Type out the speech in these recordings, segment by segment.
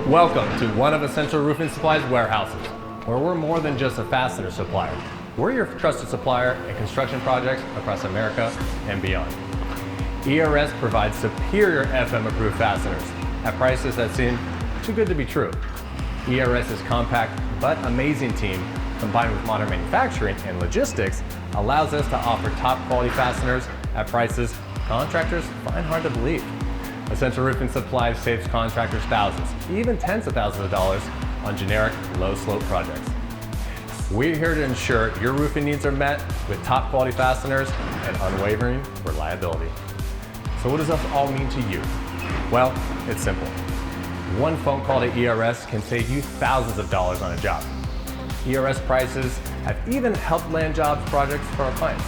Welcome to one of Essential Roofing Supply's warehouses, where we're more than just a fastener supplier. We're your trusted supplier in construction projects across America and beyond. ERS provides superior FM-approved fasteners at prices that seem too good to be true. ERS's compact but amazing team, combined with modern manufacturing and logistics, allows us to offer top quality fasteners at prices contractors find hard to believe. Essential Roofing Supply saves contractors thousands, even tens of thousands of dollars on generic low-slope projects. We're here to ensure your roofing needs are met with top quality fasteners and unwavering reliability. So what does this all mean to you? Well, it's simple. One phone call to ERS can save you thousands of dollars on a job. ERS prices have even helped land jobs projects for our clients.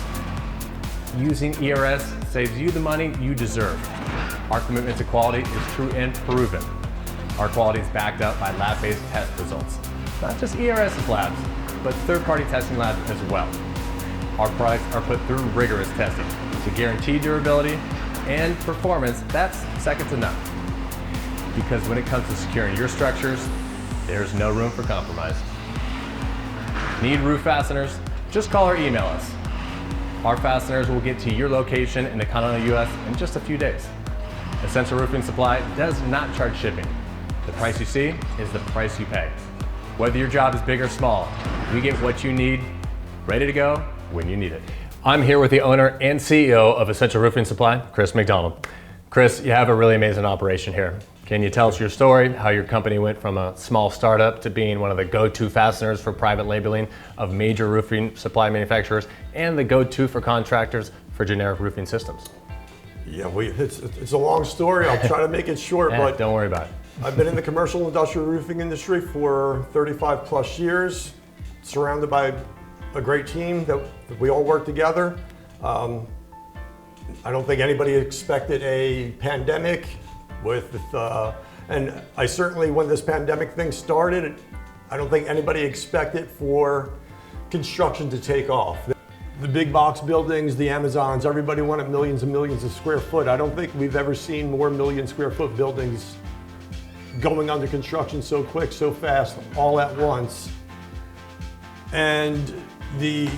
Using ERS saves you the money you deserve. Our commitment to quality is true and proven. Our quality is backed up by lab-based test results. Not just ERS's labs, but third-party testing labs as well. Our products are put through rigorous testing to guarantee durability and performance that's second to none. Because when it comes to securing your structures, there's no room for compromise. Need roof fasteners? Just call or email us. Our fasteners will get to your location in the continental US in just a few days. Essential Roofing Supply does not charge shipping. The price you see is the price you pay. Whether your job is big or small, we get what you need, ready to go when you need it. I'm here with the owner and CEO of Essential Roofing Supply, Chris McDonald. Chris, you have a really amazing operation here. Can you tell us your story, how your company went from a small startup to being one of the go-to fasteners for private labeling of major roofing supply manufacturers and the go-to for contractors for generic roofing systems? Yeah, it's a long story. I'll try to make it short, but don't worry about it. I've been in the commercial industrial roofing industry for 35 plus years, surrounded by a great team that we all work together. I don't think anybody expected a pandemic and I certainly, when this pandemic thing started, I don't think anybody expected for construction to take off. The big box buildings, the Amazons, everybody wanted millions and millions of square foot. I don't think we've ever seen more million square foot buildings going under construction so quick, so fast, all at once. And the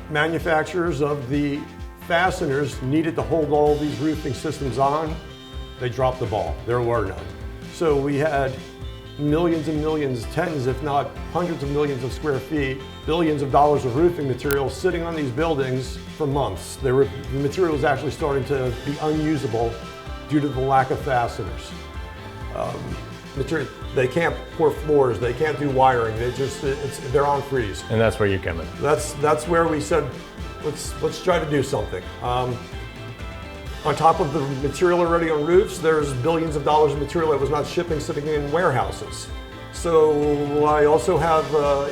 manufacturers of the fasteners needed to hold all these roofing systems on. They dropped the ball. There were none. So we had millions and millions, tens if not hundreds of millions of square feet, billions of dollars of roofing material sitting on these buildings for months. The material was actually starting to be unusable due to the lack of fasteners. They can't pour floors, they can't do wiring, they're on freeze. And that's where you come in. That's where we said, let's try to do something. On top of the material already on roofs, there's billions of dollars of material that was not shipping sitting in warehouses. So I also have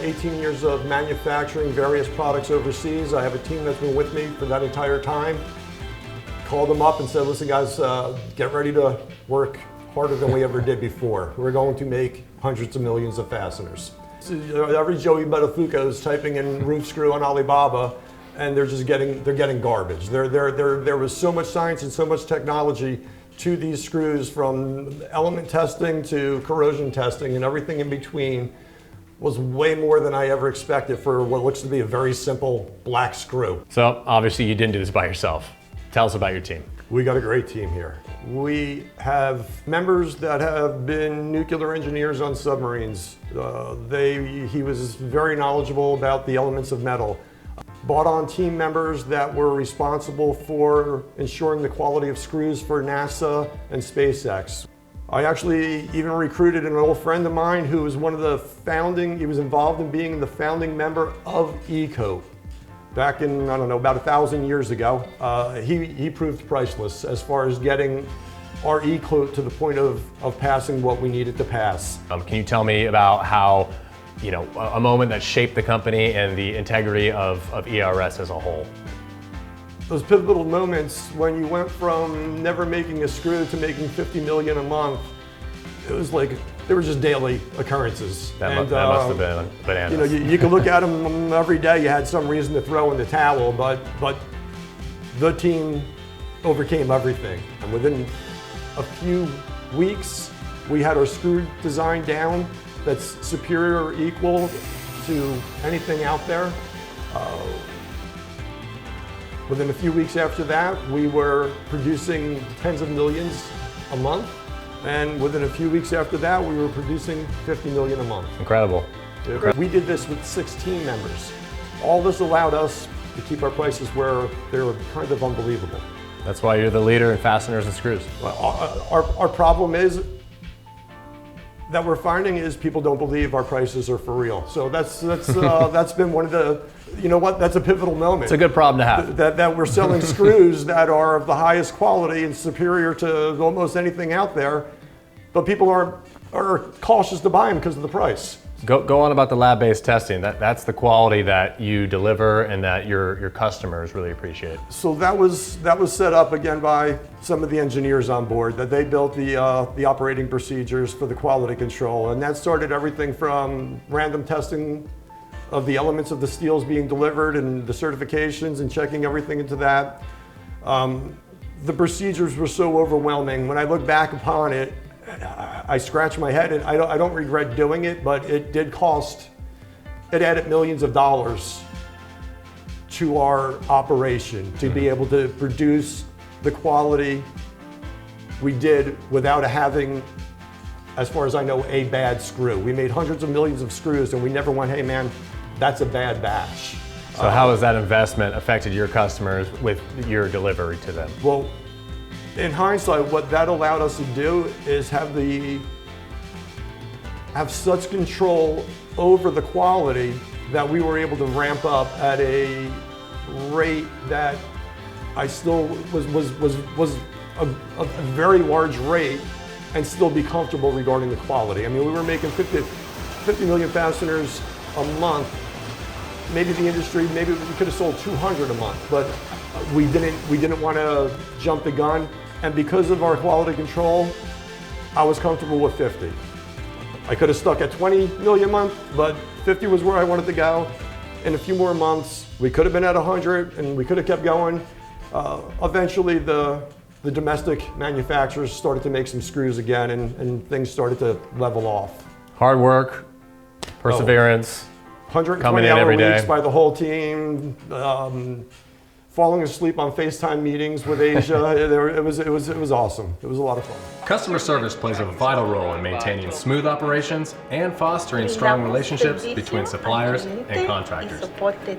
18 years of manufacturing various products overseas. I have a team that's been with me for that entire time. Called them up and said, listen guys, get ready to work harder than we ever did before. We're going to make hundreds of millions of fasteners. So every Joey Buttafuoco is typing in roof screw on Alibaba, and they're getting garbage. There was so much science and so much technology to these screws, from element testing to corrosion testing and everything in between, was way more than I ever expected for what looks to be a very simple black screw. So obviously you didn't do this by yourself. Tell us about your team. We got a great team here. We have members that have been nuclear engineers on submarines. He was very knowledgeable about the elements of metal. Brought on team members that were responsible for ensuring the quality of screws for NASA and SpaceX. I actually even recruited an old friend of mine who was he was involved in being the founding member of ECO. Back in, I don't know, about 1,000 years ago. He proved priceless as far as getting our ECO to the point of passing what we needed to pass. Can you tell me about how, a moment that shaped the company and the integrity of ERS as a whole? Those pivotal moments when you went from never making a screw to making 50 million a month, it was like, they were just daily occurrences. That must have been bananas. You could look at them every day, you had some reason to throw in the towel, but the team overcame everything. And within a few weeks, we had our screw design down that's superior or equal to anything out there. Within a few weeks after that, we were producing tens of millions a month. And within a few weeks after that, we were producing 50 million a month. Incredible. We did this with 6 team members. All this allowed us to keep our prices where they were kind of unbelievable. That's why you're the leader in fasteners and screws. Our problem is that we're finding is people don't believe our prices are for real. So that's been one of the, you know what, that's a pivotal moment. It's a good problem to have. That we're selling screws that are of the highest quality and superior to almost anything out there, but people are cautious to buy them because of the price. Go on about the lab-based testing. That's the quality that you deliver and that your customers really appreciate. So that was set up again by some of the engineers on board, that they built the operating procedures for the quality control, and that started everything from random testing of the elements of the steels being delivered and the certifications and checking everything into that. The procedures were so overwhelming. When I look back upon it, I scratch my head, and I don't regret doing it, but it did cost, it added millions of dollars to our operation to be able to produce the quality we did without having, as far as I know, a bad screw. We made hundreds of millions of screws and we never went, hey man, that's a bad batch. So how has that investment affected your customers with your delivery to them? Well, in hindsight, what that allowed us to do is have such control over the quality that we were able to ramp up at a rate that I still was a very large rate and still be comfortable regarding the quality. I mean, we were making 50 million fasteners a month. Maybe the industry, maybe we could have sold 200 a month, but we didn't want to jump the gun. And because of our quality control, I was comfortable with 50. I could have stuck at 20 million a month, but 50 was where I wanted to go. In a few more months, we could have been at 100 and we could have kept going. Eventually, the domestic manufacturers started to make some screws again, and things started to level off. Hard work, perseverance, 120-hour weeks by the whole team. Falling asleep on FaceTime meetings with Asia. It was awesome. It was a lot of fun. Customer service plays a vital role in maintaining smooth operations and fostering strong relationships between suppliers and contractors.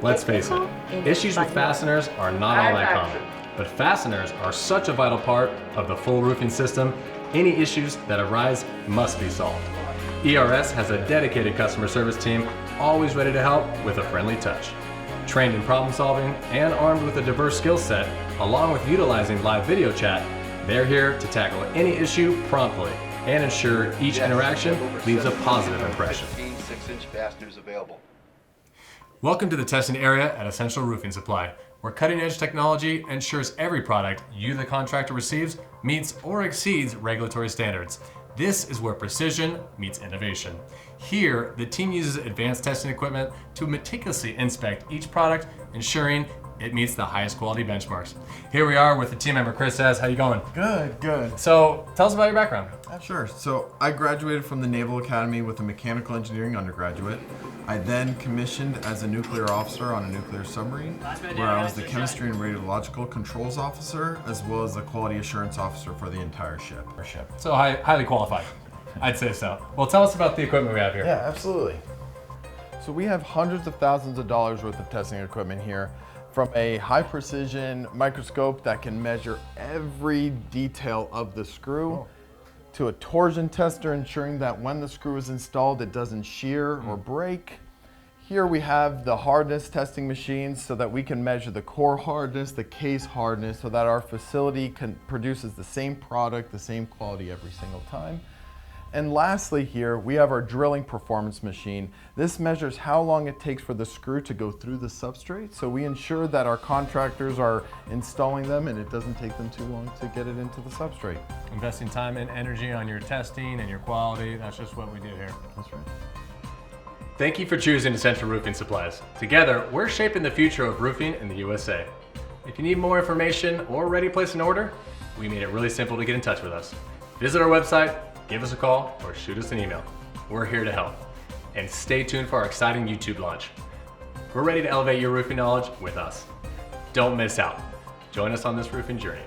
Let's face it, issues with fasteners are not all that common, but fasteners are such a vital part of the full roofing system. Any issues that arise must be solved. ERS has a dedicated customer service team, always ready to help with a friendly touch. Trained in problem solving and armed with a diverse skill set, along with utilizing live video chat, they're here to tackle any issue promptly and ensure each interaction leaves a positive impression. 6-inch fasteners available. Welcome to the testing area at Essential Roofing Supply, where cutting-edge technology ensures every product you, the contractor, receives meets or exceeds regulatory standards. This is where precision meets innovation. Here, the team uses advanced testing equipment to meticulously inspect each product, ensuring it meets the highest quality benchmarks. Here we are with the team member, Chris says. How you going? Good. So, tell us about your background. Sure. So I graduated from the Naval Academy with a mechanical engineering undergraduate. I then commissioned as a nuclear officer on a nuclear submarine, where I was the chemistry and radiological controls officer, as well as the quality assurance officer for the entire ship. So highly qualified, I'd say so. Well, tell us about the equipment we have here. Yeah, absolutely. So we have hundreds of thousands of dollars worth of testing equipment here, from a high precision microscope that can measure every detail of the screw, to a torsion tester ensuring that when the screw is installed it doesn't shear or break. Here we have the hardness testing machines so that we can measure the core hardness, the case hardness, so that our facility produces the same product, the same quality every single time. And lastly here, we have our drilling performance machine. This measures how long it takes for the screw to go through the substrate, so we ensure that our contractors are installing them and it doesn't take them too long to get it into the substrate. Investing time and energy on your testing and your quality, that's just what we do here. That's right. Thank you for choosing Essential Roofing Supplies. Together, we're shaping the future of roofing in the USA. If you need more information or ready to place an order, we made it really simple to get in touch with us. Visit our website, give us a call, or shoot us an email. We're here to help. And stay tuned for our exciting YouTube launch. We're ready to elevate your roofing knowledge with us. Don't miss out. Join us on this roofing journey.